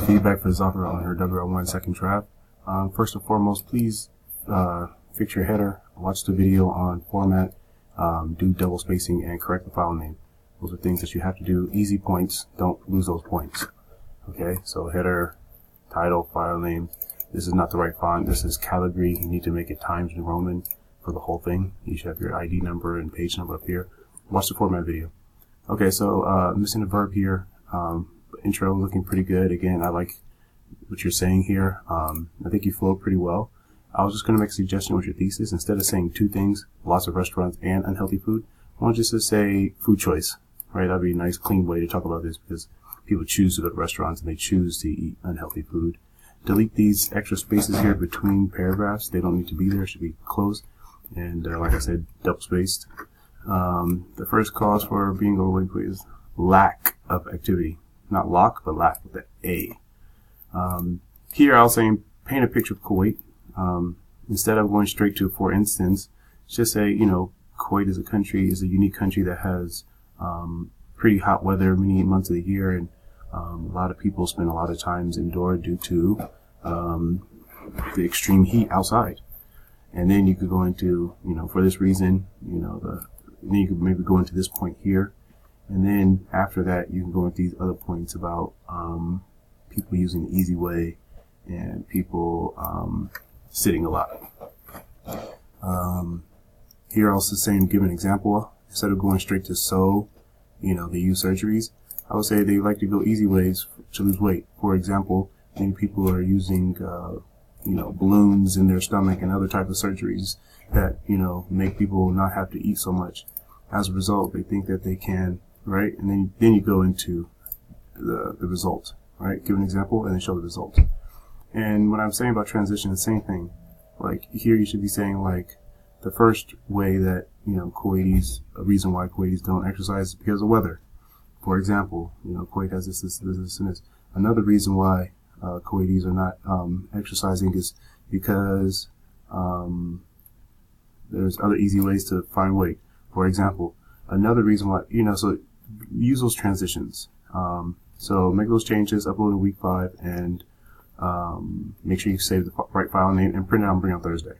feedback for Zahraa on her WL1 second draft. First and foremost, please fix your header, watch the video on format, do double spacing, and correct the file name. Those are things that you have to do. Easy points, don't lose those points. Okay, so header, title, file name. This is not the right font. This is calligraphy. You need to make it Times New Roman for the whole thing. You should have your ID number and page number up here. Watch the format video. Okay, so missing a verb here. Intro looking pretty good. Again, I like what you're saying here. I think you flowed pretty well. I was just going to make a suggestion with your thesis. Instead of saying two things, lots of restaurants and unhealthy food, I want just to say food choice, right? That'd be a nice, clean way to talk about this because people choose to go to restaurants and they choose to eat unhealthy food. Delete these extra spaces here between paragraphs. They don't need to be there. It should be closed. And like I said, double spaced. The first cause for being overweight is lack of activity. Not lock, but lack with the A. Here I was saying paint a picture of Kuwait. Instead of going straight to, for instance, just say, you know, Kuwait is a unique country that has pretty hot weather many months of the year, and a lot of people spend a lot of times indoors due to the extreme heat outside. And then you could go into, you know, for this reason, you know, then you could maybe go into this point here. And then after that, you can go into these other points about people using the easy way and people sitting a lot. Here also saying, give an example. Instead of going straight to so, you know, they use surgeries, I would say they like to go easy ways to lose weight. For example, many people are using, you know, balloons in their stomach and other type of surgeries that, you know, make people not have to eat so much. As a result, they think that they can, right? And then you go into the result, right? Give an example and then show the result. And what I'm saying about transition, the same thing. Like here, you should be saying like the first way that, you know, Kuwaitis, a reason why Kuwaitis don't exercise is because of weather. For example, you know, Kuwait has this, and this. Another reason why Kuwaitis are not exercising is because there's other easy ways to find weight. For example, another reason why, you know, so use those transitions. So make those changes, upload in week 5, and make sure you save the right file name and print it out and bring it on Thursday.